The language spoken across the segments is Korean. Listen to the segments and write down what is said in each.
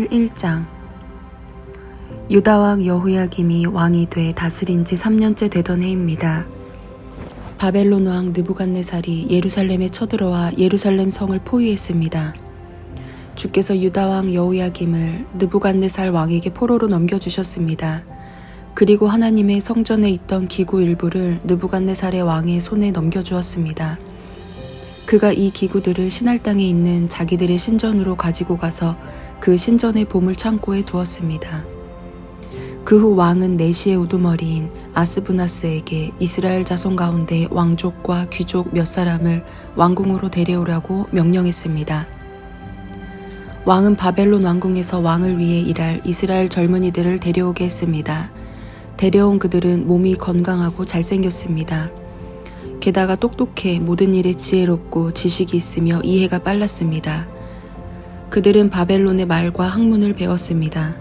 1장. 유다왕 여호야김이 왕이 돼 다스린 지 3년째 되던 해입니다. 바벨론 왕 느부갓네살이 예루살렘에 쳐들어와 예루살렘 성을 포위했습니다. 주께서 유다왕 여호야김을 느부갓네살 왕에게 포로로 넘겨주셨습니다. 그리고 하나님의 성전에 있던 기구 일부를 느부갓네살의 왕의 손에 넘겨주었습니다. 그가 이 기구들을 신할 땅에 있는 자기들의 신전으로 가지고 가서 그 신전의 보물 창고에 두었습니다. 그 후 왕은 내시의 우두머리인 아스부나스에게 이스라엘 자손 가운데 왕족과 귀족 몇 사람을 왕궁으로 데려오라고 명령했습니다. 왕은 바벨론 왕궁에서 왕을 위해 일할 이스라엘 젊은이들을 데려오게 했습니다. 데려온 그들은 몸이 건강하고 잘생겼습니다. 게다가 똑똑해 모든 일에 지혜롭고 지식이 있으며 이해가 빨랐습니다. 그들은 바벨론의 말과 학문을 배웠습니다.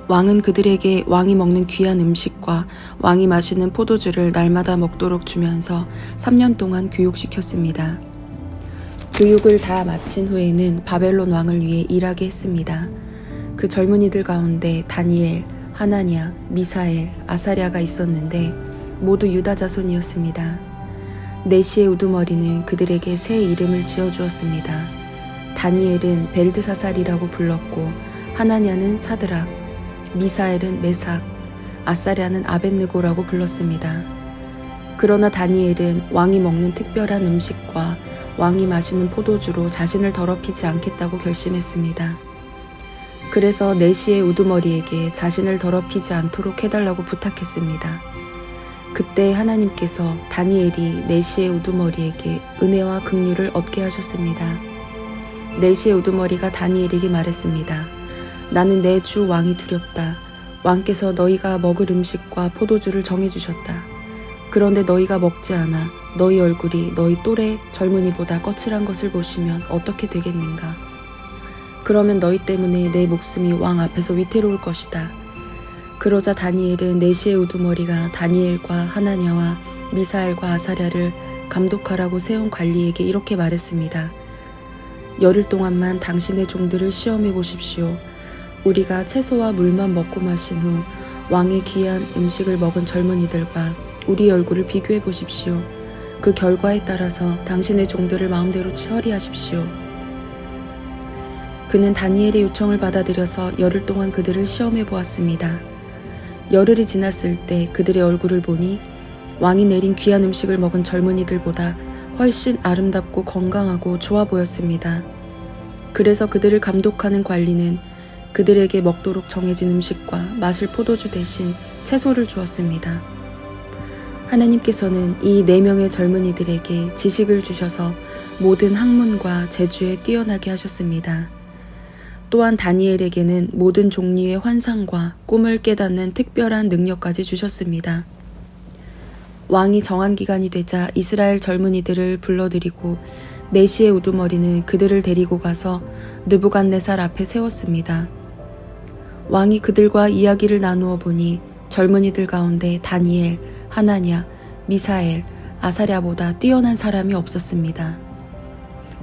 왕은 그들에게 왕이 먹는 귀한 음식과 왕이 마시는 포도주를 날마다 먹도록 주면서 3년 동안 교육시켰습니다. 교육을 다 마친 후에는 바벨론 왕을 위해 일하게 했습니다. 그 젊은이들 가운데 다니엘, 하나냐, 미사엘, 아사랴가 있었는데 모두 유다 자손이었습니다. 내시의 우두머리는 그들에게 새 이름을 지어주었습니다. 다니엘은 벨드사살이라고 불렀고 하나냐는 사드락, 미사엘은 메삭, 아사랴는 아벳느고라고 불렀습니다. 그러나 다니엘은 왕이 먹는 특별한 음식과 왕이 마시는 포도주로 자신을 더럽히지 않겠다고 결심했습니다. 그래서 내시의 우두머리에게 자신을 더럽히지 않도록 해달라고 부탁했습니다. 그때 하나님께서 다니엘이 내시의 우두머리에게 은혜와 긍휼을 얻게 하셨습니다. 내시의 우두머리가 다니엘에게 말했습니다. 나는 내 주 왕이 두렵다. 왕께서 너희가 먹을 음식과 포도주를 정해주셨다. 그런데 너희가 먹지 않아 너희 얼굴이 너희 또래 젊은이보다 거칠한 것을 보시면 어떻게 되겠는가? 그러면 너희 때문에 내 목숨이 왕 앞에서 위태로울 것이다. 그러자 다니엘은 내시의 우두머리가 다니엘과 하나냐와 미사엘과 아사랴를 감독하라고 세운 관리에게 이렇게 말했습니다. 열흘 동안만 당신의 종들을 시험해 보십시오. 우리가 채소와 물만 먹고 마신 후 왕의 귀한 음식을 먹은 젊은이들과 우리 얼굴을 비교해 보십시오. 그 결과에 따라서 당신의 종들을 마음대로 처리하십시오. 그는 다니엘의 요청을 받아들여서 열흘 동안 그들을 시험해 보았습니다. 열흘이 지났을 때 그들의 얼굴을 보니 왕이 내린 귀한 음식을 먹은 젊은이들보다 훨씬 아름답고 건강하고 좋아 보였습니다. 그래서 그들을 감독하는 관리는 그들에게 먹도록 정해진 음식과 마실 포도주 대신 채소를 주었습니다. 하나님께서는 이 4명의 젊은이들에게 지식을 주셔서 모든 학문과 재주에 뛰어나게 하셨습니다. 또한 다니엘에게는 모든 종류의 환상과 꿈을 깨닫는 특별한 능력까지 주셨습니다. 왕이 정한 기간이 되자 이스라엘 젊은이들을 불러들이고 내시의 우두머리는 그들을 데리고 가서 느부갓네살 앞에 세웠습니다. 왕이 그들과 이야기를 나누어 보니 젊은이들 가운데 다니엘, 하나냐, 미사엘, 아사랴보다 뛰어난 사람이 없었습니다.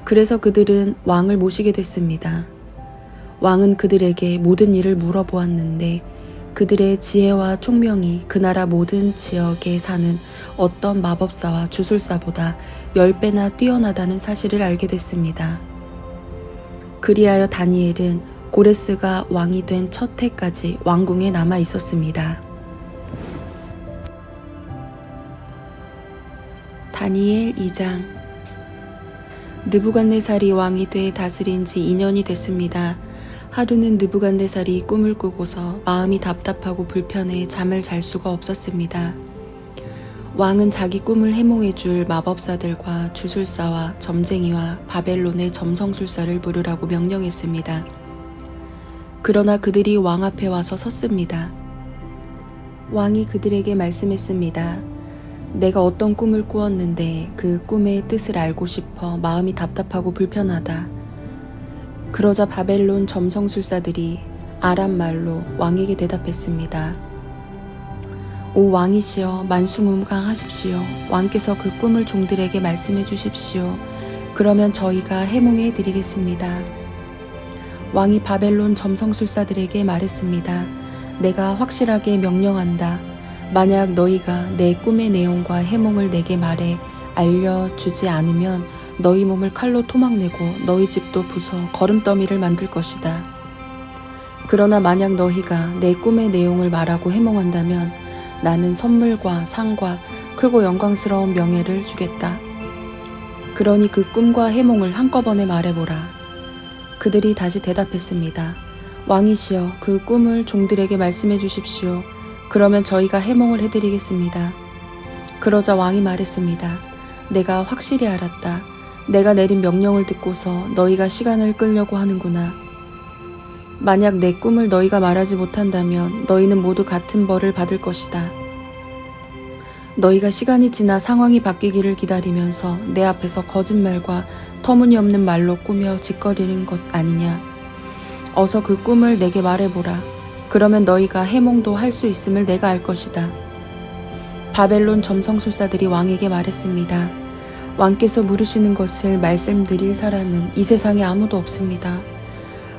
그래서 그들은 왕을 모시게 됐습니다. 왕은 그들에게 모든 일을 물어보았는데 그들의 지혜와 총명이 그 나라 모든 지역에 사는 어떤 마법사와 주술사보다 10배나 뛰어나다는 사실을 알게 됐습니다. 그리하여 다니엘은 고레스가 왕이 된 첫 해까지 왕궁에 남아 있었습니다. 다니엘 2장. 느부갓네살이 왕이 돼 다스린 지 2년이 됐습니다. 하루는 느부갓네살이 꿈을 꾸고서 마음이 답답하고 불편해 잠을 잘 수가 없었습니다. 왕은 자기 꿈을 해몽해 줄 마법사들과 주술사와 점쟁이와 바벨론의 점성술사를 부르라고 명령했습니다. 그러나 그들이 왕 앞에 와서 섰습니다. 왕이 그들에게 말씀했습니다. 내가 어떤 꿈을 꾸었는데 그 꿈의 뜻을 알고 싶어 마음이 답답하고 불편하다. 그러자 바벨론 점성술사들이 아람 말로 왕에게 대답했습니다. 오 왕이시여 만수무강하십시오. 왕께서 그 꿈을 종들에게 말씀해 주십시오. 그러면 저희가 해몽해 드리겠습니다. 왕이 바벨론 점성술사들에게 말했습니다. 내가 확실하게 명령한다. 만약 너희가 내 꿈의 내용과 해몽을 내게 말해 알려주지 않으면 너희 몸을 칼로 토막내고 너희 집도 부숴 거름더미를 만들 것이다. 그러나 만약 너희가 내 꿈의 내용을 말하고 해몽한다면 나는 선물과 상과 크고 영광스러운 명예를 주겠다. 그러니 그 꿈과 해몽을 한꺼번에 말해보라. 그들이 다시 대답했습니다. 왕이시여, 그 꿈을 종들에게 말씀해 주십시오. 그러면 저희가 해몽을 해드리겠습니다. 그러자 왕이 말했습니다. 내가 확실히 알았다. 내가 내린 명령을 듣고서 너희가 시간을 끌려고 하는구나. 만약 내 꿈을 너희가 말하지 못한다면 너희는 모두 같은 벌을 받을 것이다. 너희가 시간이 지나 상황이 바뀌기를 기다리면서 내 앞에서 거짓말과 터무니없는 말로 꾸며 짓거리는 것 아니냐. 어서 그 꿈을 내게 말해보라. 그러면 너희가 해몽도 할 수 있음을 내가 알 것이다. 바벨론 점성술사들이 왕에게 말했습니다. 왕께서 물으시는 것을 말씀드릴 사람은 이 세상에 아무도 없습니다.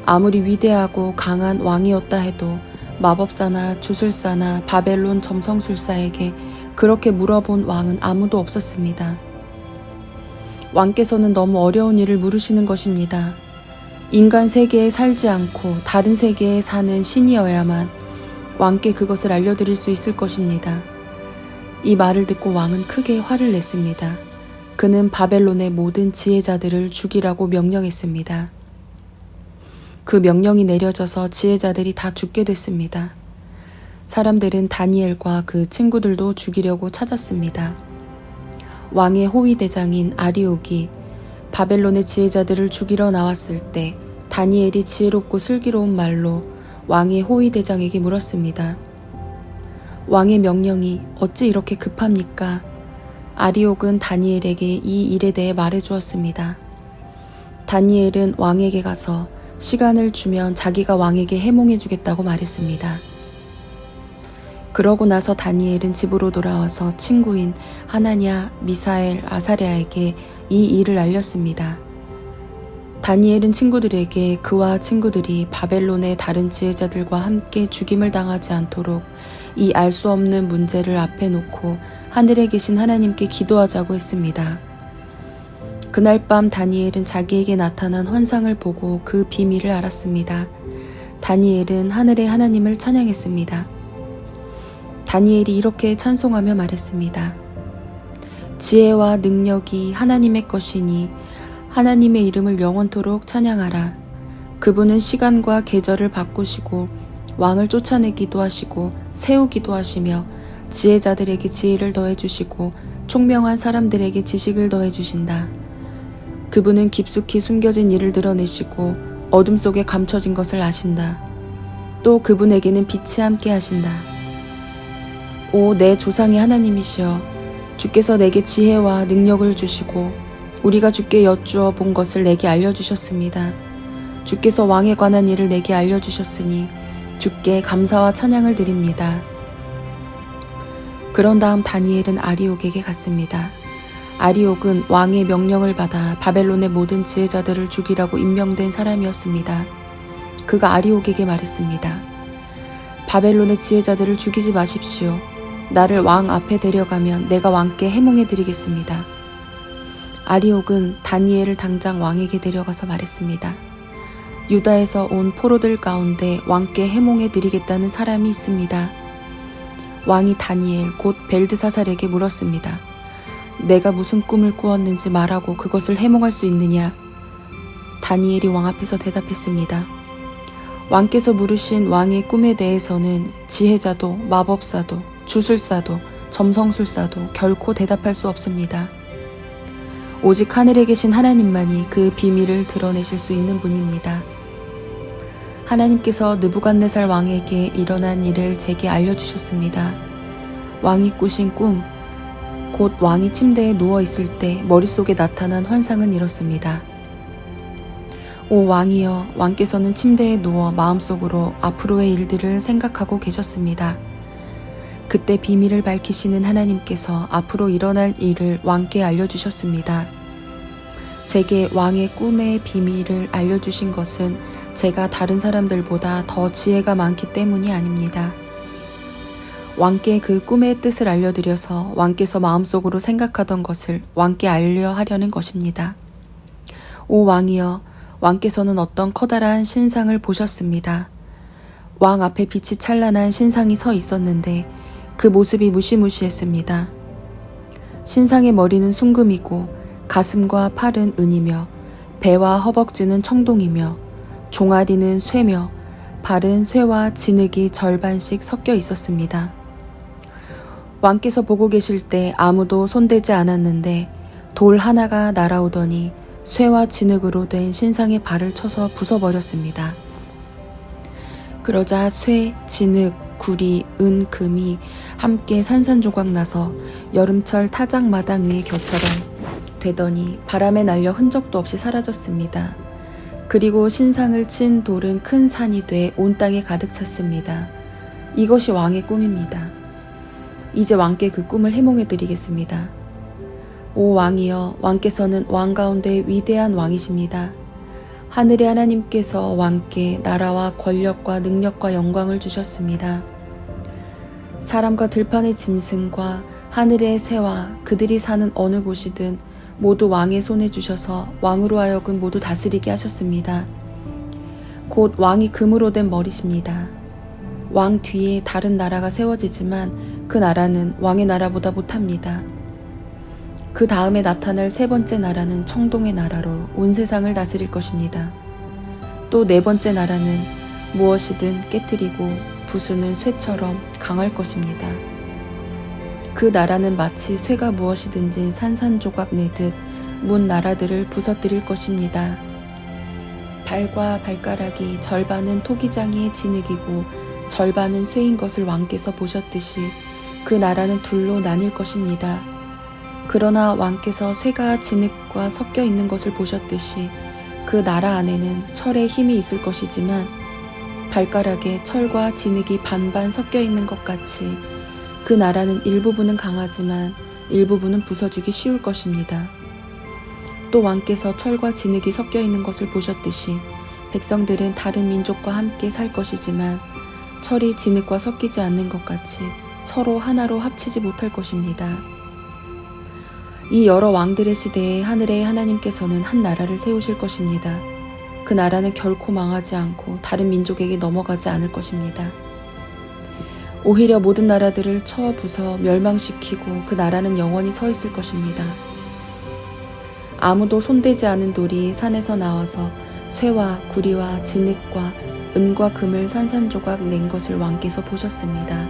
아무리 위대하고 강한 왕이었다 해도 마법사나 주술사나 바벨론 점성술사에게 그렇게 물어본 왕은 아무도 없었습니다. 왕께서는 너무 어려운 일을 물으시는 것입니다. 인간 세계에 살지 않고 다른 세계에 사는 신이어야만 왕께 그것을 알려드릴 수 있을 것입니다. 이 말을 듣고 왕은 크게 화를 냈습니다. 그는 바벨론의 모든 지혜자들을 죽이라고 명령했습니다. 그 명령이 내려져서 지혜자들이 다 죽게 됐습니다. 사람들은 다니엘과 그 친구들도 죽이려고 찾았습니다. 왕의 호위대장인 아리옥이 바벨론의 지혜자들을 죽이러 나왔을 때 다니엘이 지혜롭고 슬기로운 말로 왕의 호위대장에게 물었습니다. 왕의 명령이 어찌 이렇게 급합니까? 아리옥은 다니엘에게 이 일에 대해 말해주었습니다. 다니엘은 왕에게 가서 시간을 주면 자기가 왕에게 해몽해주겠다고 말했습니다. 그러고 나서 다니엘은 집으로 돌아와서 친구인 하나냐, 미사엘, 아사랴에게 이 일을 알렸습니다. 다니엘은 친구들에게 그와 친구들이 바벨론의 다른 지혜자들과 함께 죽임을 당하지 않도록 이 알 수 없는 문제를 앞에 놓고 하늘에 계신 하나님께 기도하자고 했습니다. 그날 밤 다니엘은 자기에게 나타난 환상을 보고 그 비밀을 알았습니다. 다니엘은 하늘의 하나님을 찬양했습니다. 다니엘이 이렇게 찬송하며 말했습니다. 지혜와 능력이 하나님의 것이니 하나님의 이름을 영원토록 찬양하라. 그분은 시간과 계절을 바꾸시고 왕을 쫓아내기도 하시고 세우기도 하시며 지혜자들에게 지혜를 더해주시고 총명한 사람들에게 지식을 더해주신다. 그분은 깊숙이 숨겨진 일을 드러내시고 어둠 속에 감춰진 것을 아신다. 또 그분에게는 빛이 함께 하신다. 오, 내 조상의 하나님이시여, 주께서 내게 지혜와 능력을 주시고 우리가 주께 여쭈어 본 것을 내게 알려주셨습니다. 주께서 왕에 관한 일을 내게 알려주셨으니 주께 감사와 찬양을 드립니다. 그런 다음 다니엘은 아리옥에게 갔습니다. 아리옥은 왕의 명령을 받아 바벨론의 모든 지혜자들을 죽이라고 임명된 사람이었습니다. 그가 아리옥에게 말했습니다. 바벨론의 지혜자들을 죽이지 마십시오. 나를 왕 앞에 데려가면 내가 왕께 해몽해드리겠습니다. 아리옥은 다니엘을 당장 왕에게 데려가서 말했습니다. 유다에서 온 포로들 가운데 왕께 해몽해드리겠다는 사람이 있습니다. 왕이 다니엘 곧 벨드사살에게 물었습니다. 내가 무슨 꿈을 꾸었는지 말하고 그것을 해몽할 수 있느냐? 다니엘이 왕 앞에서 대답했습니다. 왕께서 물으신 왕의 꿈에 대해서는 지혜자도 마법사도 주술사도 점성술사도 결코 대답할 수 없습니다. 오직 하늘에 계신 하나님만이 그 비밀을 드러내실 수 있는 분입니다. 하나님께서 느부갓네살 왕에게 일어난 일을 제게 알려주셨습니다. 왕이 꾸신 꿈, 곧 왕이 침대에 누워 있을 때 머릿속에 나타난 환상은 이렇습니다. 오 왕이여, 왕께서는 침대에 누워 마음속으로 앞으로의 일들을 생각하고 계셨습니다. 그때 비밀을 밝히시는 하나님께서 앞으로 일어날 일을 왕께 알려주셨습니다. 제게 왕의 꿈의 비밀을 알려주신 것은 제가 다른 사람들보다 더 지혜가 많기 때문이 아닙니다. 왕께 그 꿈의 뜻을 알려드려서 왕께서 마음속으로 생각하던 것을 왕께 알려하려는 것입니다. 오 왕이여, 왕께서는 어떤 커다란 신상을 보셨습니다. 왕 앞에 빛이 찬란한 신상이 서 있었는데 그 모습이 무시무시했습니다. 신상의 머리는 순금이고 가슴과 팔은 은이며 배와 허벅지는 청동이며 종아리는 쇠며 발은 쇠와 진흙이 절반씩 섞여 있었습니다. 왕께서 보고 계실 때 아무도 손대지 않았는데 돌 하나가 날아오더니 쇠와 진흙으로 된 신상의 발을 쳐서 부숴버렸습니다. 그러자 쇠, 진흙, 구리, 은, 금이 함께 산산조각 나서 여름철 타작 마당 위의 겨처럼 되더니 바람에 날려 흔적도 없이 사라졌습니다. 그리고 신상을 친 돌은 큰 산이 돼 온 땅에 가득 찼습니다. 이것이 왕의 꿈입니다. 이제 왕께 그 꿈을 해몽해 드리겠습니다. 오 왕이여, 왕께서는 왕 가운데 위대한 왕이십니다. 하늘의 하나님께서 왕께 나라와 권력과 능력과 영광을 주셨습니다. 사람과 들판의 짐승과 하늘의 새와 그들이 사는 어느 곳이든 모두 왕의 손에 주셔서 왕으로 하여금 모두 다스리게 하셨습니다. 곧 왕이 금으로 된 머리십니다. 왕 뒤에 다른 나라가 세워지지만 그 나라는 왕의 나라보다 못합니다. 그 다음에 나타날 세 번째 나라는 청동의 나라로 온 세상을 다스릴 것입니다. 또 네 번째 나라는 무엇이든 깨트리고 부수는 쇠처럼 강할 것입니다. 그 나라는 마치 쇠가 무엇이든지 산산조각 내듯 문 나라들을 부서뜨릴 것입니다. 발과 발가락이 절반은 토기장이의 진흙이고 절반은 쇠인 것을 왕께서 보셨듯이 그 나라는 둘로 나뉠 것입니다. 그러나 왕께서 쇠가 진흙과 섞여 있는 것을 보셨듯이 그 나라 안에는 철의 힘이 있을 것이지만 발가락에 철과 진흙이 반반 섞여 있는 것 같이 그 나라는 일부분은 강하지만 일부분은 부서지기 쉬울 것입니다. 또 왕께서 철과 진흙이 섞여 있는 것을 보셨듯이 백성들은 다른 민족과 함께 살 것이지만 철이 진흙과 섞이지 않는 것 같이 서로 하나로 합치지 못할 것입니다. 이 여러 왕들의 시대에 하늘의 하나님께서는 한 나라를 세우실 것입니다. 그 나라는 결코 망하지 않고 다른 민족에게 넘어가지 않을 것입니다. 오히려 모든 나라들을 쳐 부숴 멸망시키고 그 나라는 영원히 서 있을 것입니다. 아무도 손대지 않은 돌이 산에서 나와서 쇠와 구리와 진흙과 은과 금을 산산조각 낸 것을 왕께서 보셨습니다.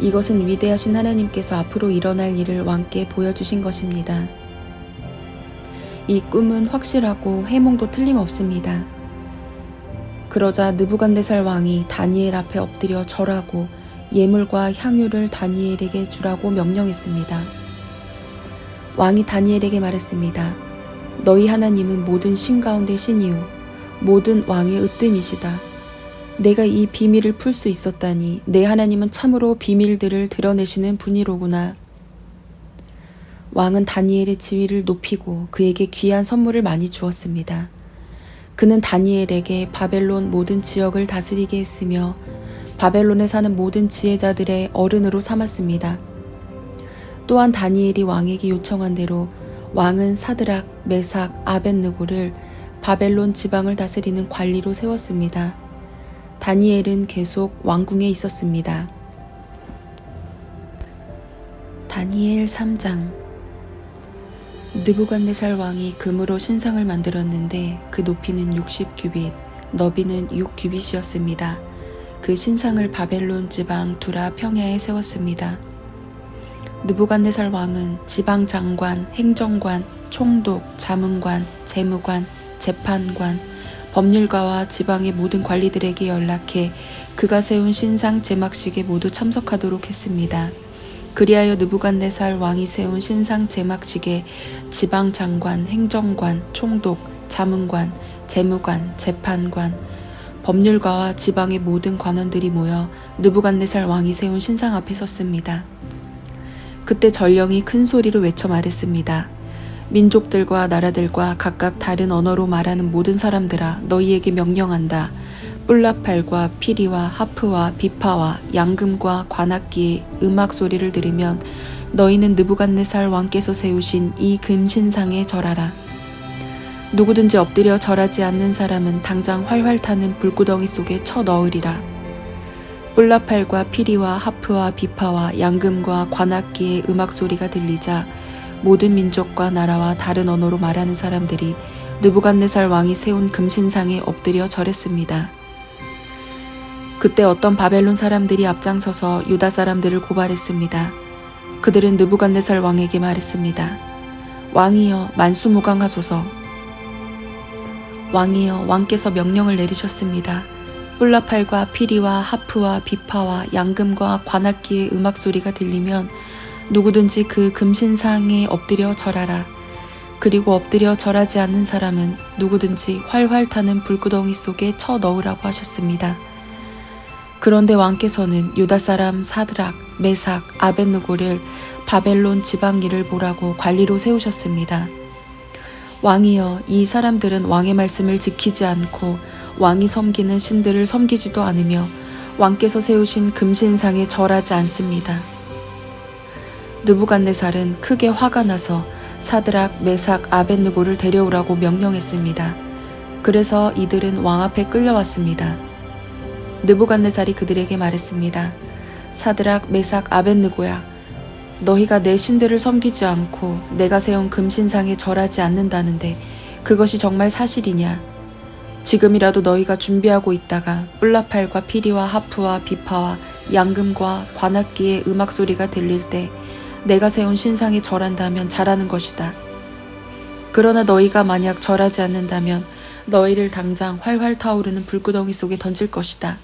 이것은 위대하신 하나님께서 앞으로 일어날 일을 왕께 보여주신 것입니다. 이 꿈은 확실하고 해몽도 틀림없습니다. 그러자 느부갓네살 왕이 다니엘 앞에 엎드려 절하고 예물과 향유를 다니엘에게 주라고 명령했습니다. 왕이 다니엘에게 말했습니다. 너희 하나님은 모든 신 가운데 신이요 모든 왕의 으뜸이시다. 내가 이 비밀을 풀 수 있었다니 내 하나님은 참으로 비밀들을 드러내시는 분이로구나. 왕은 다니엘의 지위를 높이고 그에게 귀한 선물을 많이 주었습니다. 그는 다니엘에게 바벨론 모든 지역을 다스리게 했으며 바벨론에 사는 모든 지혜자들의 어른으로 삼았습니다. 또한 다니엘이 왕에게 요청한 대로 왕은 사드락, 메삭, 아벳느고를 바벨론 지방을 다스리는 관리로 세웠습니다. 다니엘은 계속 왕궁에 있었습니다. 다니엘 3장. 느부갓네살 왕이 금으로 신상을 만들었는데 그 높이는 60규빗, 너비는 6규빗이었습니다. 그 신상을 바벨론 지방 두라 평야에 세웠습니다. 느부갓네살 왕은 지방 장관, 행정관, 총독, 자문관, 재무관, 재판관, 법률가와 지방의 모든 관리들에게 연락해 그가 세운 신상 제막식에 모두 참석하도록 했습니다. 그리하여 느부갓네살 왕이 세운 신상 제막식에 지방 장관, 행정관, 총독, 자문관, 재무관, 재판관, 법률가와 지방의 모든 관원들이 모여 느부갓네살 왕이 세운 신상 앞에 섰습니다. 그때 전령이 큰 소리로 외쳐 말했습니다. 민족들과 나라들과 각각 다른 언어로 말하는 모든 사람들아, 너희에게 명령한다. 뿔라팔과 피리와 하프와 비파와 양금과 관악기의 음악 소리를 들으면 너희는 느부갓네살 왕께서 세우신 이 금신상에 절하라. 누구든지 엎드려 절하지 않는 사람은 당장 활활 타는 불구덩이 속에 쳐 넣으리라. 뿔라팔과 피리와 하프와 비파와 양금과 관악기의 음악 소리가 들리자 모든 민족과 나라와 다른 언어로 말하는 사람들이 느부갓네살 왕이 세운 금신상에 엎드려 절했습니다. 그때 어떤 바벨론 사람들이 앞장서서 유다 사람들을 고발했습니다. 그들은 느부갓네살 왕에게 말했습니다. 왕이여, 만수무강하소서. 왕이여, 왕께서 명령을 내리셨습니다. 뿔라팔과 피리와 하프와 비파와 양금과 관악기의 음악 소리가 들리면 누구든지 그 금신상에 엎드려 절하라. 그리고 엎드려 절하지 않는 사람은 누구든지 활활 타는 불구덩이 속에 쳐 넣으라고 하셨습니다. 그런데 왕께서는 유다 사람 사드락, 메삭, 아벳느고를 바벨론 지방일을 보라고 관리로 세우셨습니다. 왕이여, 이 사람들은 왕의 말씀을 지키지 않고 왕이 섬기는 신들을 섬기지도 않으며 왕께서 세우신 금신상에 절하지 않습니다. 느부갓네살은 크게 화가 나서 사드락, 메삭, 아벳느고를 데려오라고 명령했습니다. 그래서 이들은 왕 앞에 끌려왔습니다. 느부갓네살이 그들에게 말했습니다. 사드락, 메삭, 아벳느고야, 너희가 내 신들을 섬기지 않고 내가 세운 금신상에 절하지 않는다는데 그것이 정말 사실이냐? 지금이라도 너희가 준비하고 있다가 뿔라팔과 피리와 하프와 비파와 양금과 관악기의 음악 소리가 들릴 때 내가 세운 신상에 절한다면 잘하는 것이다. 그러나 너희가 만약 절하지 않는다면 너희를 당장 활활 타오르는 불구덩이 속에 던질 것이다.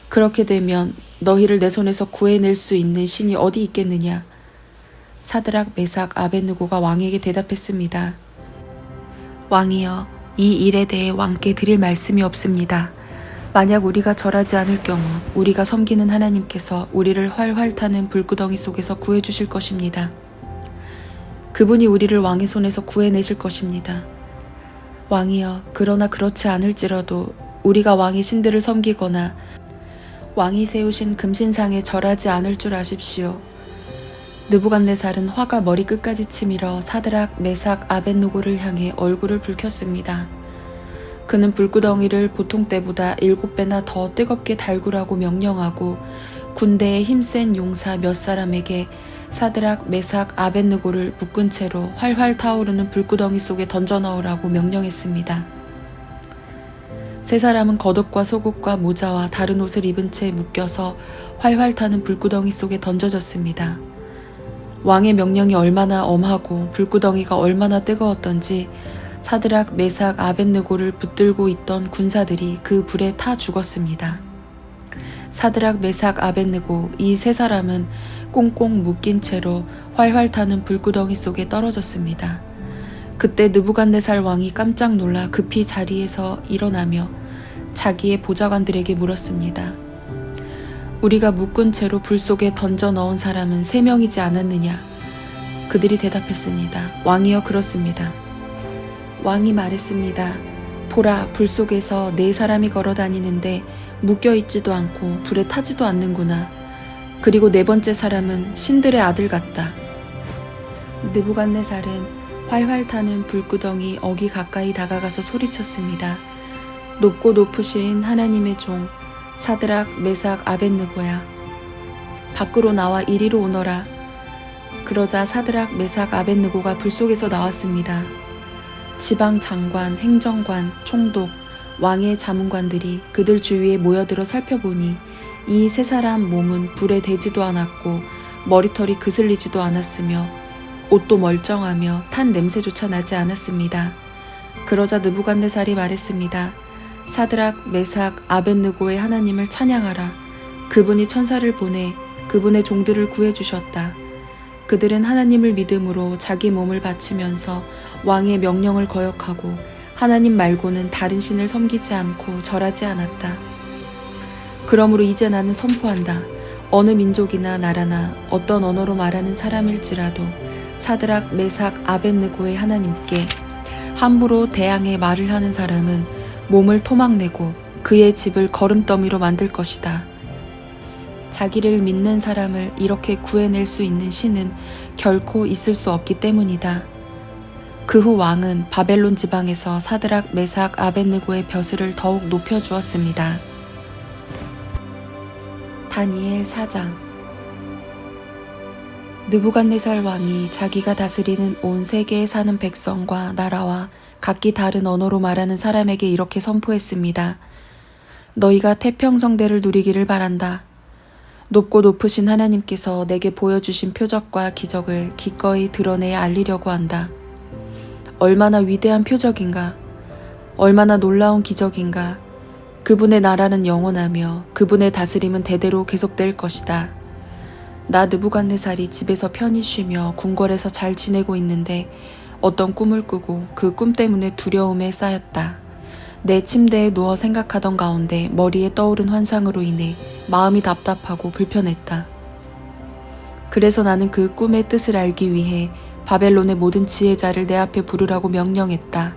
그렇게 되면 너희를 내 손에서 구해낼 수 있는 신이 어디 있겠느냐? 사드락, 메삭, 아벳느고가 왕에게 대답했습니다. 왕이여, 이 일에 대해 왕께 드릴 말씀이 없습니다. 만약 우리가 절하지 않을 경우 우리가 섬기는 하나님께서 우리를 활활 타는 불구덩이 속에서 구해주실 것입니다. 그분이 우리를 왕의 손에서 구해내실 것입니다. 왕이여, 그러나 그렇지 않을지라도 우리가 왕의 신들을 섬기거나 왕이 세우신 금신상에 절하지 않을 줄 아십시오. 느부갓네살은 화가 머리끝까지 치밀어 사드락, 메삭, 아벳느고를 향해 얼굴을 붉혔습니다. 그는 불구덩이를 보통 때보다 7배나 더 뜨겁게 달구라고 명령하고 군대의 힘센 용사 몇 사람에게 사드락, 메삭, 아벳느고를 묶은 채로 활활 타오르는 불구덩이 속에 던져 넣으라고 명령했습니다. 세 사람은 겉옷과 속옷과 모자와 다른 옷을 입은 채 묶여서 활활 타는 불구덩이 속에 던져졌습니다. 왕의 명령이 얼마나 엄하고 불구덩이가 얼마나 뜨거웠던지 사드락, 메삭, 아벳느고를 붙들고 있던 군사들이 그 불에 타 죽었습니다. 사드락, 메삭, 아벳느고 이 세 사람은 꽁꽁 묶인 채로 활활 타는 불구덩이 속에 떨어졌습니다. 그때 느부갓네살 왕이 깜짝 놀라 급히 자리에서 일어나며 자기의 보좌관들에게 물었습니다. 우리가 묶은 채로 불 속에 던져 넣은 사람은 3명이지 않았느냐? 그들이 대답했습니다. 왕이여, 그렇습니다. 왕이 말했습니다. 보라, 불 속에서 4사람이 걸어 다니는데 묶여있지도 않고 불에 타지도 않는구나. 그리고 4번째 사람은 신들의 아들 같다. 느부갓네살은 활활 타는 불구덩이 어기 가까이 다가가서 소리쳤습니다. 높고 높으신 하나님의 종 사드락, 메삭, 아벳느고야, 밖으로 나와 이리로 오너라. 그러자 사드락, 메삭, 아벳느고가 불 속에서 나왔습니다. 지방 장관, 행정관, 총독, 왕의 자문관들이 그들 주위에 모여들어 살펴보니 이 세 사람 몸은 불에 대지도 않았고 머리털이 그슬리지도 않았으며 옷도 멀쩡하며 탄 냄새조차 나지 않았습니다. 그러자 느부갓네살이 말했습니다. 사드락, 메삭, 아벳느고의 하나님을 찬양하라. 그분이 천사를 보내 그분의 종들을 구해주셨다. 그들은 하나님을 믿음으로 자기 몸을 바치면서 왕의 명령을 거역하고 하나님 말고는 다른 신을 섬기지 않고 절하지 않았다. 그러므로 이제 나는 선포한다. 어느 민족이나 나라나 어떤 언어로 말하는 사람일지라도 사드락, 메삭, 아벳느고의 하나님께 함부로 대항해 말을 하는 사람은 몸을 토막내고 그의 집을 거름더미로 만들 것이다. 자기를 믿는 사람을 이렇게 구해낼 수 있는 신은 결코 있을 수 없기 때문이다. 그 후 왕은 바벨론 지방에서 사드락, 메삭, 아벳느고의 벼슬을 더욱 높여주었습니다. 다니엘 4장. 느부갓네살 왕이 자기가 다스리는 온 세계에 사는 백성과 나라와 각기 다른 언어로 말하는 사람에게 이렇게 선포했습니다. 너희가 태평성대를 누리기를 바란다. 높고 높으신 하나님께서 내게 보여주신 표적과 기적을 기꺼이 드러내야 알리려고 한다. 얼마나 위대한 표적인가, 얼마나 놀라운 기적인가. 그분의 나라는 영원하며 그분의 다스림은 대대로 계속될 것이다. 나 느부갓네살이 집에서 편히 쉬며 궁궐에서 잘 지내고 있는데 어떤 꿈을 꾸고 그 꿈 때문에 두려움에 쌓였다. 내 침대에 누워 생각하던 가운데 머리에 떠오른 환상으로 인해 마음이 답답하고 불편했다. 그래서 나는 그 꿈의 뜻을 알기 위해 바벨론의 모든 지혜자를 내 앞에 부르라고 명령했다.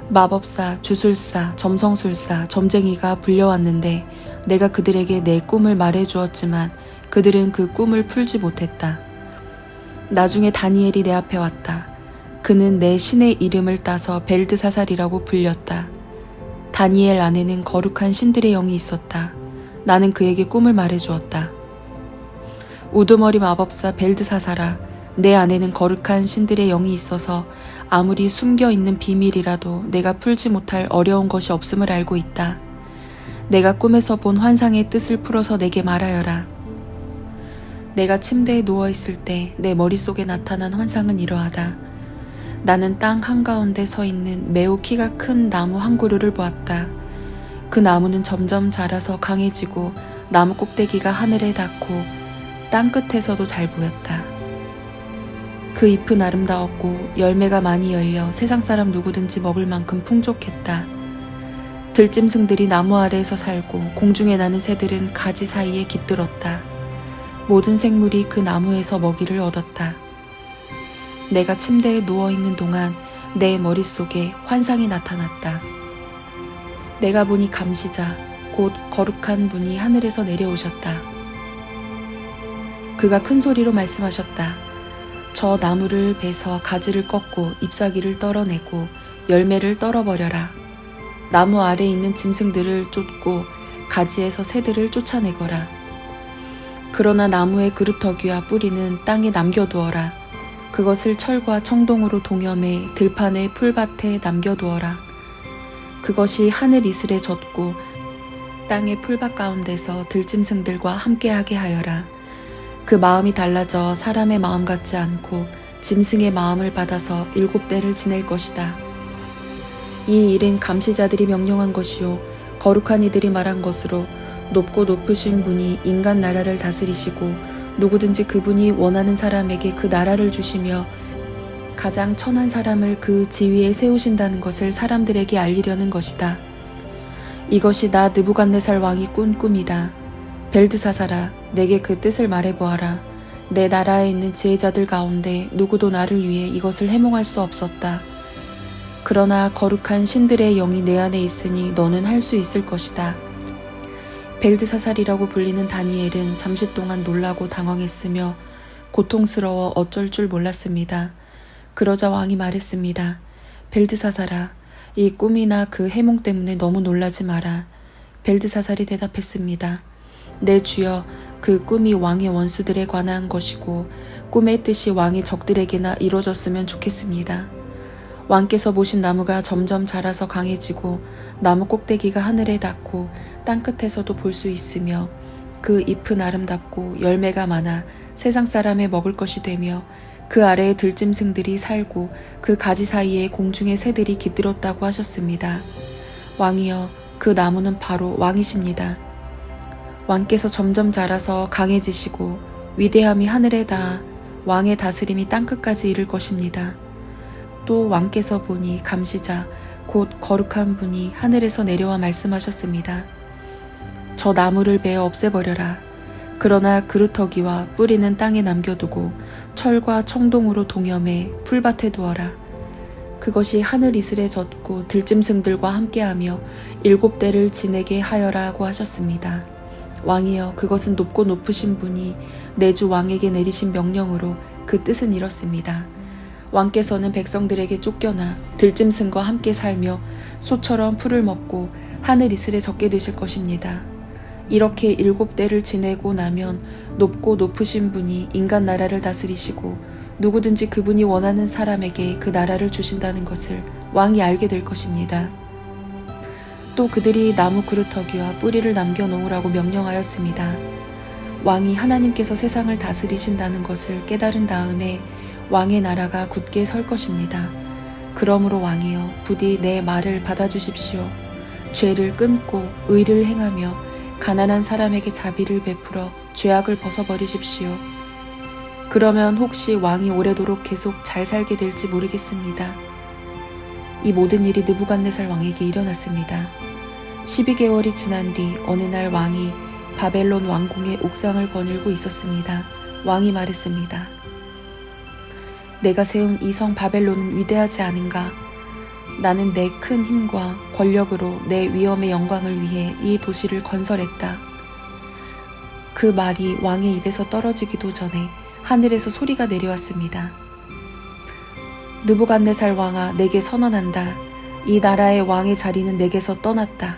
마법사, 주술사, 점성술사, 점쟁이가 불려왔는데 내가 그들에게 내 꿈을 말해주었지만 그들은 그 꿈을 풀지 못했다. 나중에 다니엘이 내 앞에 왔다. 그는 내 신의 이름을 따서 벨드사살이라고 불렸다. 다니엘 안에는 거룩한 신들의 영이 있었다. 나는 그에게 꿈을 말해주었다. 우두머리 마법사 벨드사살아, 내 안에는 거룩한 신들의 영이 있어서 아무리 숨겨있는 비밀이라도 내가 풀지 못할 어려운 것이 없음을 알고 있다. 내가 꿈에서 본 환상의 뜻을 풀어서 내게 말하여라. 내가 침대에 누워있을 때 내 머릿속에 나타난 환상은 이러하다. 나는 땅 한가운데 서 있는 매우 키가 큰 나무 한 그루를 보았다. 그 나무는 점점 자라서 강해지고 나무 꼭대기가 하늘에 닿고 땅 끝에서도 잘 보였다. 그 잎은 아름다웠고 열매가 많이 열려 세상 사람 누구든지 먹을 만큼 풍족했다. 들짐승들이 나무 아래에서 살고 공중에 나는 새들은 가지 사이에 깃들었다. 모든 생물이 그 나무에서 먹이를 얻었다. 내가 침대에 누워있는 동안 내 머릿속에 환상이 나타났다. 내가 보니 감시자, 곧 거룩한 분이 하늘에서 내려오셨다. 그가 큰 소리로 말씀하셨다. 저 나무를 베서 가지를 꺾고 잎사귀를 떨어내고 열매를 떨어버려라. 나무 아래에 있는 짐승들을 쫓고 가지에서 새들을 쫓아내거라. 그러나 나무의 그루터기와 뿌리는 땅에 남겨두어라. 그것을 철과 청동으로 동여매 들판의 풀밭에 남겨두어라. 그것이 하늘 이슬에 젖고 땅의 풀밭 가운데서 들짐승들과 함께하게 하여라. 그 마음이 달라져 사람의 마음 같지 않고 짐승의 마음을 받아서 7대를 지낼 것이다. 이 일은 감시자들이 명령한 것이요 거룩한 이들이 말한 것으로 높고 높으신 분이 인간 나라를 다스리시고 누구든지 그분이 원하는 사람에게 그 나라를 주시며 가장 천한 사람을 그 지위에 세우신다는 것을 사람들에게 알리려는 것이다. 이것이 나 느부갓네살 왕이 꾼 꿈이다. 벨드사살아, 내게 그 뜻을 말해보아라. 내 나라에 있는 지혜자들 가운데 누구도 나를 위해 이것을 해몽할 수 없었다. 그러나 거룩한 신들의 영이 내 안에 있으니 너는 할 수 있을 것이다. 벨드사살이라고 불리는 다니엘은 잠시 동안 놀라고 당황했으며 고통스러워 어쩔 줄 몰랐습니다. 그러자 왕이 말했습니다. 벨드사살아, 이 꿈이나 그 해몽 때문에 너무 놀라지 마라. 벨드사살이 대답했습니다. 내 주여, 그 꿈이 왕의 원수들에 관한 것이고 꿈의 뜻이 왕의 적들에게나 이루어졌으면 좋겠습니다. 왕께서 보신 나무가 점점 자라서 강해지고 나무 꼭대기가 하늘에 닿고 땅끝에서도 볼 수 있으며 그 잎은 아름답고 열매가 많아 세상 사람의 먹을 것이 되며 그 아래에 들짐승들이 살고 그 가지 사이에 공중의 새들이 깃들었다고 하셨습니다. 왕이여, 그 나무는 바로 왕이십니다. 왕께서 점점 자라서 강해지시고 위대함이 하늘에 닿아 왕의 다스림이 땅끝까지 이를 것입니다. 또 왕께서 보니 감시자, 곧 거룩한 분이 하늘에서 내려와 말씀하셨습니다. 저 나무를 베어 없애버려라. 그러나 그루터기와 뿌리는 땅에 남겨두고 철과 청동으로 동염해 풀밭에 두어라. 그것이 하늘 이슬에 젖고 들짐승들과 함께하며 7대를 지내게 하여라고 하셨습니다. 왕이여, 그것은 높고 높으신 분이 내 주 왕에게 내리신 명령으로 그 뜻은 이렇습니다. 왕께서는 백성들에게 쫓겨나 들짐승과 함께 살며 소처럼 풀을 먹고 하늘 이슬에 젖게 되실 것입니다. 이렇게 7대를 지내고 나면 높고 높으신 분이 인간 나라를 다스리시고 누구든지 그분이 원하는 사람에게 그 나라를 주신다는 것을 왕이 알게 될 것입니다. 또 그들이 나무 그루터기와 뿌리를 남겨놓으라고 명령하였습니다. 왕이 하나님께서 세상을 다스리신다는 것을 깨달은 다음에 왕의 나라가 굳게 설 것입니다. 그러므로 왕이여, 부디 내 말을 받아주십시오. 죄를 끊고 의를 행하며 가난한 사람에게 자비를 베풀어 죄악을 벗어버리십시오. 그러면 혹시 왕이 오래도록 계속 잘 살게 될지 모르겠습니다. 이 모든 일이 느부갓네살 왕에게 일어났습니다. 12개월이 지난 뒤 어느 날 왕이 바벨론 왕궁의 옥상을 거닐고 있었습니다. 왕이 말했습니다. 내가 세운 이 성 바벨론은 위대하지 않은가? 나는 내 큰 힘과 권력으로 내 위엄의 영광을 위해 이 도시를 건설했다. 그 말이 왕의 입에서 떨어지기도 전에 하늘에서 소리가 내려왔습니다. 느부갓네살 왕아, 내게 선언한다. 이 나라의 왕의 자리는 내게서 떠났다.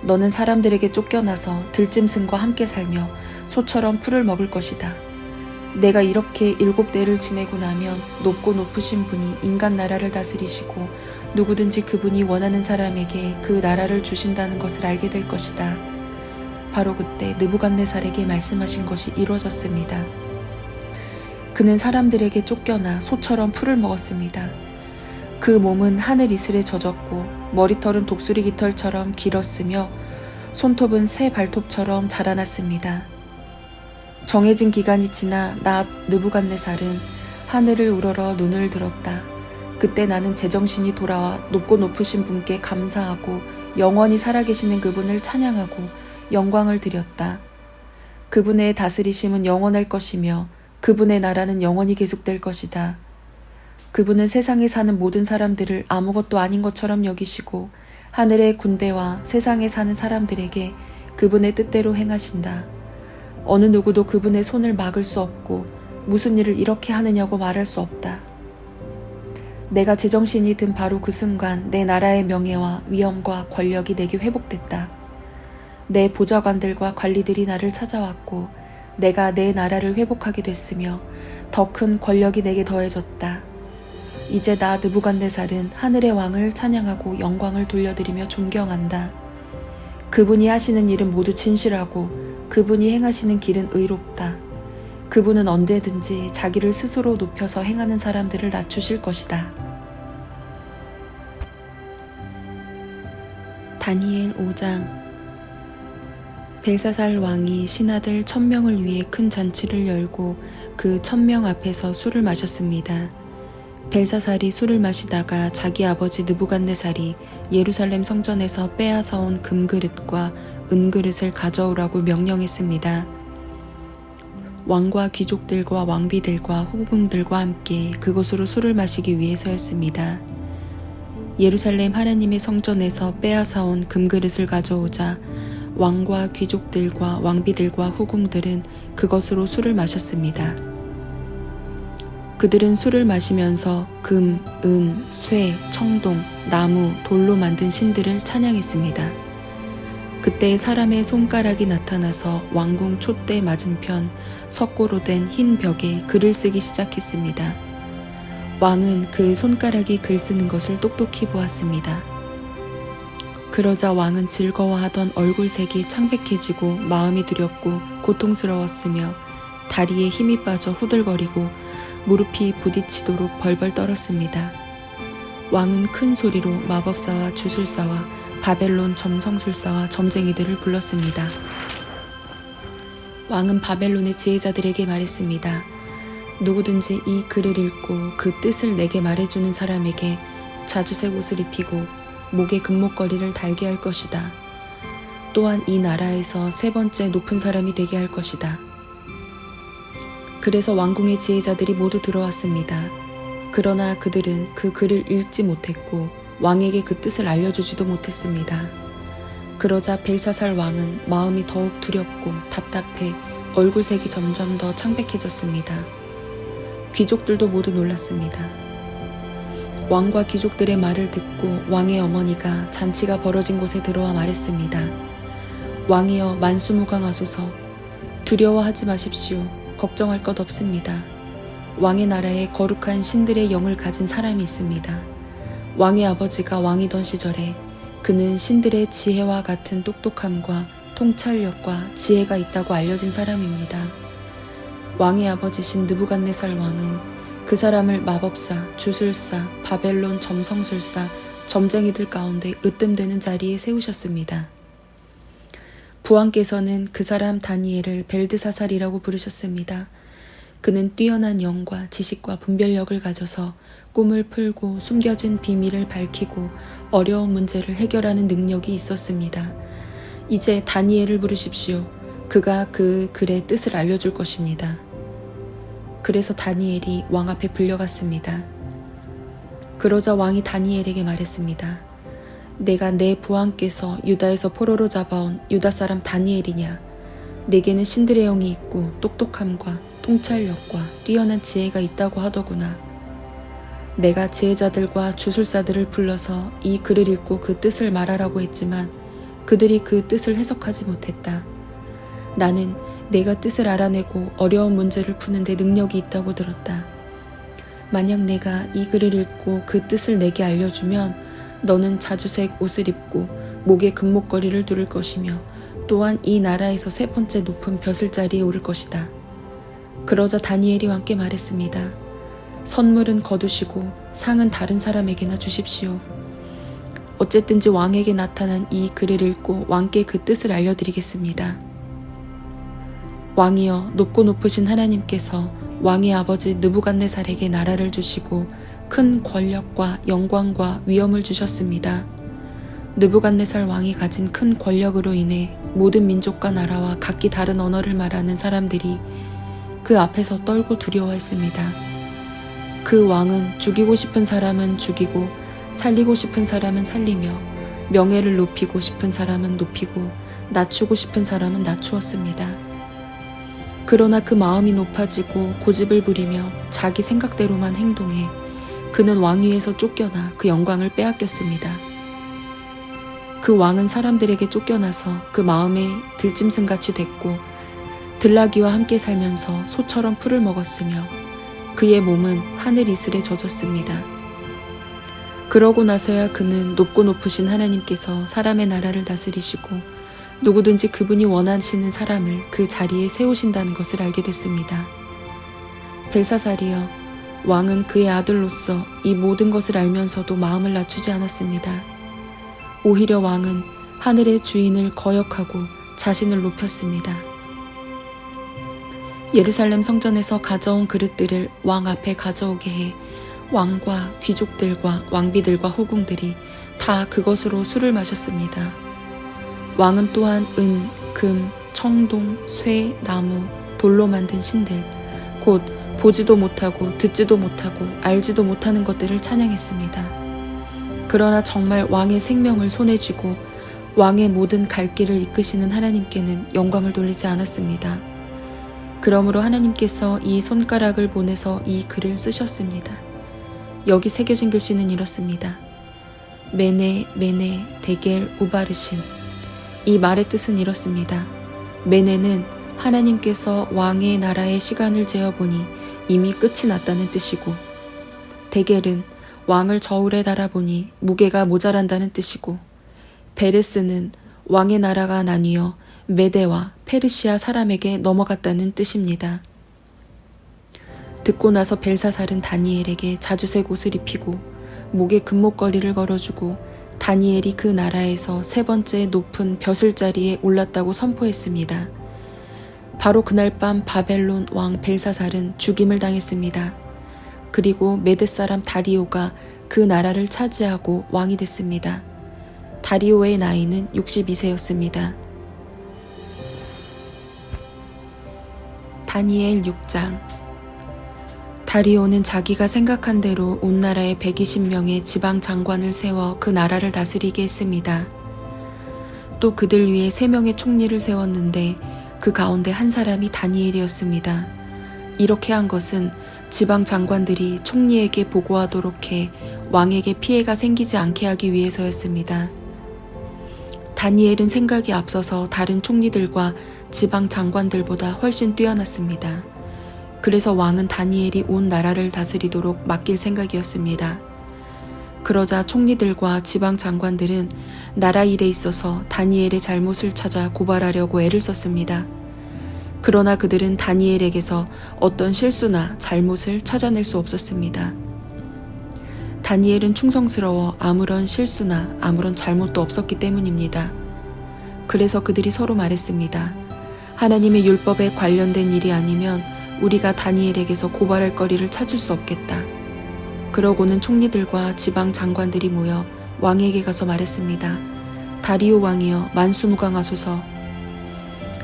너는 사람들에게 쫓겨나서 들짐승과 함께 살며 소처럼 풀을 먹을 것이다. 내가 이렇게 7대를 지내고 나면 높고 높으신 분이 인간 나라를 다스리시고 누구든지 그분이 원하는 사람에게 그 나라를 주신다는 것을 알게 될 것이다. 바로 그때 느부갓네살에게 말씀하신 것이 이루어졌습니다. 그는 사람들에게 쫓겨나 소처럼 풀을 먹었습니다. 그 몸은 하늘 이슬에 젖었고 머리털은 독수리 깃털처럼 길었으며 손톱은 새 발톱처럼 자라났습니다. 정해진 기간이 지나 나 느부갓네살은 하늘을 우러러 눈을 들었다. 그때 나는 제정신이 돌아와 높고 높으신 분께 감사하고 영원히 살아계시는 그분을 찬양하고 영광을 드렸다. 그분의 다스리심은 영원할 것이며 그분의 나라는 영원히 계속될 것이다. 그분은 세상에 사는 모든 사람들을 아무것도 아닌 것처럼 여기시고 하늘의 군대와 세상에 사는 사람들에게 그분의 뜻대로 행하신다. 어느 누구도 그분의 손을 막을 수 없고 무슨 일을 이렇게 하느냐고 말할 수 없다. 내가 제정신이 든 바로 그 순간 내 나라의 명예와 위엄과 권력이 내게 회복됐다. 내 보좌관들과 관리들이 나를 찾아왔고 내가 내 나라를 회복하게 됐으며 더 큰 권력이 내게 더해졌다. 이제 나 느부갓네살은 하늘의 왕을 찬양하고 영광을 돌려드리며 존경한다. 그분이 하시는 일은 모두 진실하고 그분이 행하시는 길은 의롭다. 그분은 언제든지 자기를 스스로 높여서 행하는 사람들을 낮추실 것이다. 다니엘 5장. 벨사살 왕이 신하들 1000명을 위해 큰 잔치를 열고 그 1000명 앞에서 술을 마셨습니다. 벨사살이 술을 마시다가 자기 아버지 느부갓네살이 예루살렘 성전에서 빼앗아온 금그릇과 은그릇을 가져오라고 명령했습니다. 왕과 귀족들과 왕비들과 후궁들과 함께 그곳으로 술을 마시기 위해서였습니다. 예루살렘 하나님의 성전에서 빼앗아온 금그릇을 가져오자 왕과 귀족들과 왕비들과 후궁들은 그것으로 술을 마셨습니다. 그들은 술을 마시면서 금, 은, 쇠, 청동, 나무, 돌로 만든 신들을 찬양했습니다. 그때 사람의 손가락이 나타나서 왕궁 촛대 맞은편 석고로 된 흰 벽에 글을 쓰기 시작했습니다. 왕은 그 손가락이 글 쓰는 것을 똑똑히 보았습니다. 그러자 왕은 즐거워하던 얼굴색이 창백해지고 마음이 두렵고 고통스러웠으며 다리에 힘이 빠져 후들거리고 무릎이 부딪히도록 벌벌 떨었습니다. 왕은 큰 소리로 마법사와 주술사와 바벨론 점성술사와 점쟁이들을 불렀습니다. 왕은 바벨론의 지혜자들에게 말했습니다. 누구든지 이 글을 읽고 그 뜻을 내게 말해주는 사람에게 자주색 옷을 입히고 목에 금목걸이를 달게 할 것이다. 또한 이 나라에서 3번째 높은 사람이 되게 할 것이다. 그래서 왕궁의 지혜자들이 모두 들어왔습니다. 그러나 그들은 그 글을 읽지 못했고 왕에게 그 뜻을 알려주지도 못했습니다. 그러자 벨사살 왕은 마음이 더욱 두렵고 답답해 얼굴색이 점점 더 창백해졌습니다. 귀족들도 모두 놀랐습니다. 왕과 귀족들의 말을 듣고 왕의 어머니가 잔치가 벌어진 곳에 들어와 말했습니다. 왕이여 만수무강하소서. 두려워하지 마십시오. 걱정할 것 없습니다. 왕의 나라에 거룩한 신들의 영을 가진 사람이 있습니다. 왕의 아버지가 왕이던 시절에 그는 신들의 지혜와 같은 똑똑함과 통찰력과 지혜가 있다고 알려진 사람입니다. 왕의 아버지신 느부갓네살 왕은 그 사람을 마법사, 주술사, 바벨론 점성술사, 점쟁이들 가운데 으뜸되는 자리에 세우셨습니다. 부왕께서는 그 사람 다니엘을 벨드사살이라고 부르셨습니다. 그는 뛰어난 영과 지식과 분별력을 가져서 꿈을 풀고 숨겨진 비밀을 밝히고 어려운 문제를 해결하는 능력이 있었습니다. 이제 다니엘을 부르십시오. 그가 그 글의 뜻을 알려줄 것입니다. 그래서 다니엘이 왕 앞에 불려갔습니다. 그러자 왕이 다니엘에게 말했습니다. 내가 내 부왕께서 유다에서 포로로 잡아온 유다 사람 다니엘이냐? 내게는 신들의 영이 있고 똑똑함과 통찰력과 뛰어난 지혜가 있다고 하더구나. 내가 지혜자들과 주술사들을 불러서 이 글을 읽고 그 뜻을 말하라고 했지만 그들이 그 뜻을 해석하지 못했다. 나는 내가 뜻을 알아내고 어려운 문제를 푸는데 능력이 있다고 들었다. 만약 내가 이 글을 읽고 그 뜻을 내게 알려주면 너는 자주색 옷을 입고 목에 금목걸이를 두를 것이며 또한 이 나라에서 세 번째 높은 벼슬자리에 오를 것이다. 그러자 다니엘이 왕께 말했습니다. 선물은 거두시고 상은 다른 사람에게나 주십시오. 어쨌든지 왕에게 나타난 이 글을 읽고 왕께 그 뜻을 알려드리겠습니다. 왕이여, 높고 높으신 하나님께서 왕의 아버지 느부갓네살에게 나라를 주시고 큰 권력과 영광과 위엄을 주셨습니다. 느부갓네살 왕이 가진 큰 권력으로 인해 모든 민족과 나라와 각기 다른 언어를 말하는 사람들이 그 앞에서 떨고 두려워했습니다. 그 왕은 죽이고 싶은 사람은 죽이고 살리고 싶은 사람은 살리며 명예를 높이고 싶은 사람은 높이고 낮추고 싶은 사람은 낮추었습니다. 그러나 그 마음이 높아지고 고집을 부리며 자기 생각대로만 행동해 그는 왕위에서 쫓겨나 그 영광을 빼앗겼습니다. 그 왕은 사람들에게 쫓겨나서 그 마음에 들짐승같이 됐고 들나귀와 함께 살면서 소처럼 풀을 먹었으며 그의 몸은 하늘 이슬에 젖었습니다. 그러고 나서야 그는 높고 높으신 하나님께서 사람의 나라를 다스리시고 누구든지 그분이 원하시는 사람을 그 자리에 세우신다는 것을 알게 됐습니다. 벨사살이여, 왕은 그의 아들로서 이 모든 것을 알면서도 마음을 낮추지 않았습니다. 오히려 왕은 하늘의 주인을 거역하고 자신을 높였습니다. 예루살렘 성전에서 가져온 그릇들을 왕 앞에 가져오게 해 왕과 귀족들과 왕비들과 후궁들이 다 그것으로 술을 마셨습니다. 왕은 또한 은, 금, 청동, 쇠, 나무, 돌로 만든 신들, 곧 보지도 못하고 듣지도 못하고 알지도 못하는 것들을 찬양했습니다. 그러나 정말 왕의 생명을 손에 쥐고 왕의 모든 갈 길을 이끄시는 하나님께는 영광을 돌리지 않았습니다. 그러므로 하나님께서 이 손가락을 보내서 이 글을 쓰셨습니다. 여기 새겨진 글씨는 이렇습니다. 메네, 메네, 데겔, 우바르신. 이 말의 뜻은 이렇습니다. 메네는 하나님께서 왕의 나라의 시간을 재어보니 이미 끝이 났다는 뜻이고, 데겔은 왕을 저울에 달아보니 무게가 모자란다는 뜻이고, 베레스는 왕의 나라가 나뉘어 메데와 페르시아 사람에게 넘어갔다는 뜻입니다. 듣고 나서 벨사살은 다니엘에게 자주색 옷을 입히고 목에 금목걸이를 걸어주고 다니엘이 그 나라에서 세 번째 높은 벼슬자리에 올랐다고 선포했습니다. 바로 그날 밤 바벨론 왕 벨사살은 죽임을 당했습니다. 그리고 메데 사람 다리오가 그 나라를 차지하고 왕이 됐습니다. 다리오의 나이는 62세였습니다. 다니엘 6장. 다리오는 자기가 생각한 대로 온 나라에 120명의 지방 장관을 세워 그 나라를 다스리게 했습니다. 또 그들 위에 3명의 총리를 세웠는데 그 가운데 한 사람이 다니엘이었습니다. 이렇게 한 것은 지방 장관들이 총리에게 보고하도록 해 왕에게 피해가 생기지 않게 하기 위해서였습니다. 다니엘은 생각이 앞서서 다른 총리들과 지방 장관들보다 훨씬 뛰어났습니다. 그래서 왕은 다니엘이 온 나라를 다스리도록 맡길 생각이었습니다. 그러자 총리들과 지방 장관들은 나라 일에 있어서 다니엘의 잘못을 찾아 고발하려고 애를 썼습니다. 그러나 그들은 다니엘에게서 어떤 실수나 잘못을 찾아낼 수 없었습니다. 다니엘은 충성스러워 아무런 실수나 아무런 잘못도 없었기 때문입니다. 그래서 그들이 서로 말했습니다. 하나님의 율법에 관련된 일이 아니면 우리가 다니엘에게서 고발할 거리를 찾을 수 없겠다. 그러고는 총리들과 지방 장관들이 모여 왕에게 가서 말했습니다. 다리오 왕이여 만수무강하소서.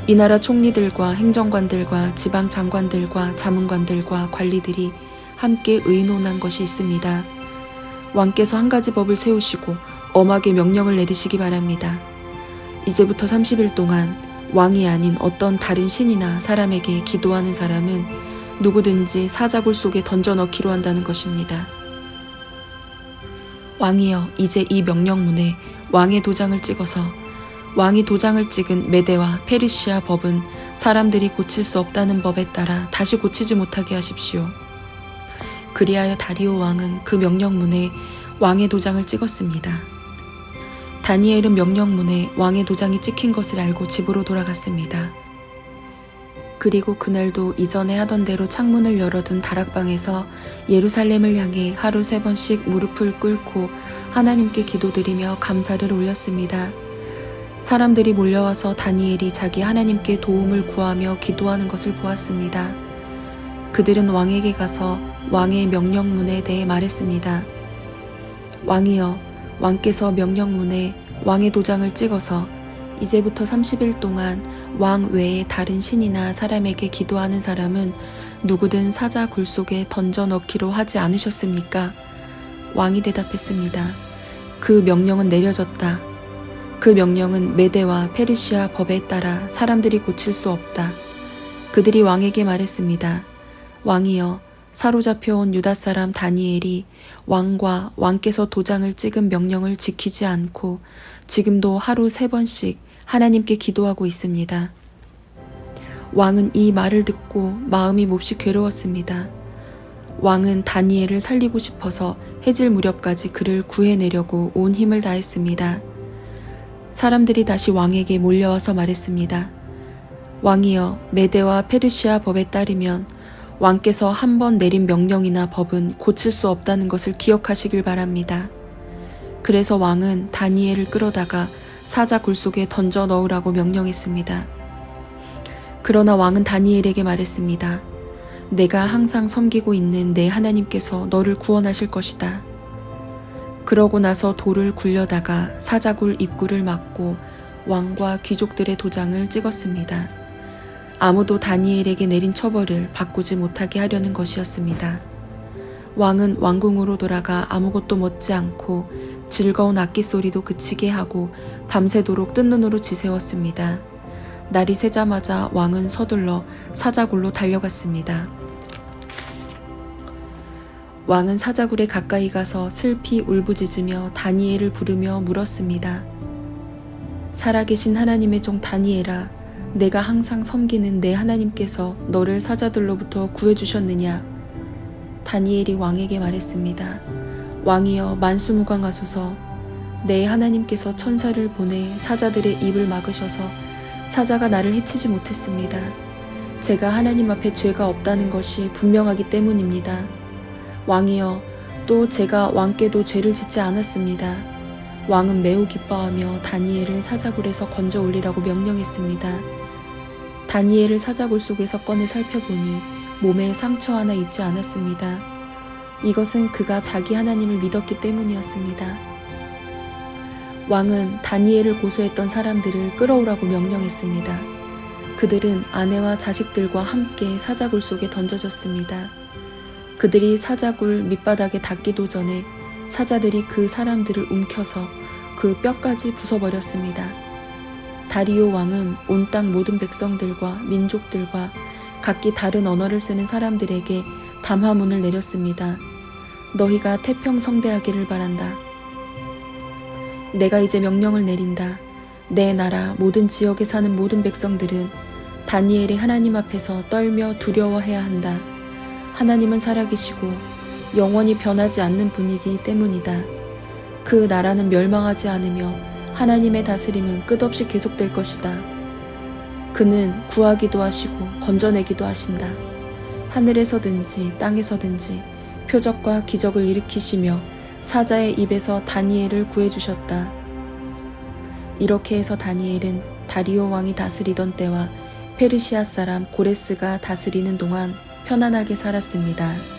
이 나라 총리들과 행정관들과 지방 장관들과 자문관들과 관리들이 함께 의논한 것이 있습니다. 왕께서 한 가지 법을 세우시고 엄하게 명령을 내리시기 바랍니다. 이제부터 30일 동안 왕이 아닌 어떤 다른 신이나 사람에게 기도하는 사람은 누구든지 사자굴 속에 던져 넣기로 한다는 것입니다. 왕이여, 이제 이 명령문에 왕의 도장을 찍어서 왕이 도장을 찍은 메대와 페르시아 법은 사람들이 고칠 수 없다는 법에 따라 다시 고치지 못하게 하십시오. 그리하여 다리오 왕은 그 명령문에 왕의 도장을 찍었습니다. 다니엘은 명령문에 왕의 도장이 찍힌 것을 알고 집으로 돌아갔습니다. 그리고 그날도 이전에 하던 대로 창문을 열어둔 다락방에서 예루살렘을 향해 하루 3번씩 무릎을 꿇고 하나님께 기도드리며 감사를 올렸습니다. 사람들이 몰려와서 다니엘이 자기 하나님께 도움을 구하며 기도하는 것을 보았습니다. 그들은 왕에게 가서 왕의 명령문에 대해 말했습니다. 왕이여, 왕께서 명령문에 왕의 도장을 찍어서 이제부터 30일 동안 왕 외에 다른 신이나 사람에게 기도하는 사람은 누구든 사자 굴 속에 던져 넣기로 하지 않으셨습니까? 왕이 대답했습니다. 그 명령은 내려졌다. 그 명령은 메대와 페르시아 법에 따라 사람들이 고칠 수 없다. 그들이 왕에게 말했습니다. 왕이여, 사로잡혀온 유다 사람 다니엘이 왕과 왕께서 도장을 찍은 명령을 지키지 않고 지금도 하루 3번씩 하나님께 기도하고 있습니다. 왕은 이 말을 듣고 마음이 몹시 괴로웠습니다. 왕은 다니엘을 살리고 싶어서 해질 무렵까지 그를 구해내려고 온 힘을 다했습니다. 사람들이 다시 왕에게 몰려와서 말했습니다. 왕이여, 메대와 페르시아 법에 따르면 왕께서 한 번 내린 명령이나 법은 고칠 수 없다는 것을 기억하시길 바랍니다. 그래서 왕은 다니엘을 끌어다가 사자 굴 속에 던져 넣으라고 명령했습니다. 그러나 왕은 다니엘에게 말했습니다. 내가 항상 섬기고 있는 내 하나님께서 너를 구원하실 것이다. 그러고 나서 돌을 굴려다가 사자굴 입구를 막고 왕과 귀족들의 도장을 찍었습니다. 아무도 다니엘에게 내린 처벌을 바꾸지 못하게 하려는 것이었습니다. 왕은 왕궁으로 돌아가 아무것도 먹지 않고 즐거운 악기 소리도 그치게 하고 밤새도록 뜬 눈으로 지새웠습니다. 날이 새자마자 왕은 서둘러 사자굴로 달려갔습니다. 왕은 사자굴에 가까이 가서 슬피 울부짖으며 다니엘을 부르며 물었습니다. 살아계신 하나님의 종 다니엘아, 내가 항상 섬기는 내 하나님께서 너를 사자들로부터 구해주셨느냐? 다니엘이 왕에게 말했습니다. 왕이여, 만수무강하소서. 내 하나님께서 천사를 보내 사자들의 입을 막으셔서 사자가 나를 해치지 못했습니다. 제가 하나님 앞에 죄가 없다는 것이 분명하기 때문입니다. 왕이여, 또 제가 왕께도 죄를 짓지 않았습니다. 왕은 매우 기뻐하며 다니엘을 사자굴에서 건져 올리라고 명령했습니다. 다니엘을 사자굴 속에서 꺼내 살펴보니 몸에 상처 하나 입지 않았습니다. 이것은 그가 자기 하나님을 믿었기 때문이었습니다. 왕은 다니엘을 고소했던 사람들을 끌어오라고 명령했습니다. 그들은 아내와 자식들과 함께 사자굴 속에 던져졌습니다. 그들이 사자굴 밑바닥에 닿기도 전에 사자들이 그 사람들을 움켜서 그 뼈까지 부숴버렸습니다. 다리오 왕은 온 땅 모든 백성들과 민족들과 각기 다른 언어를 쓰는 사람들에게 담화문을 내렸습니다. 너희가 태평성대하기를 바란다. 내가 이제 명령을 내린다. 내 나라 모든 지역에 사는 모든 백성들은 다니엘의 하나님 앞에서 떨며 두려워해야 한다. 하나님은 살아계시고 영원히 변하지 않는 분이기 때문이다. 그 나라는 멸망하지 않으며 하나님의 다스림은 끝없이 계속될 것이다. 그는 구하기도 하시고 건져내기도 하신다. 하늘에서든지 땅에서든지 표적과 기적을 일으키시며 사자의 입에서 다니엘을 구해주셨다. 이렇게 해서 다니엘은 다리오 왕이 다스리던 때와 페르시아 사람 고레스가 다스리는 동안 편안하게 살았습니다.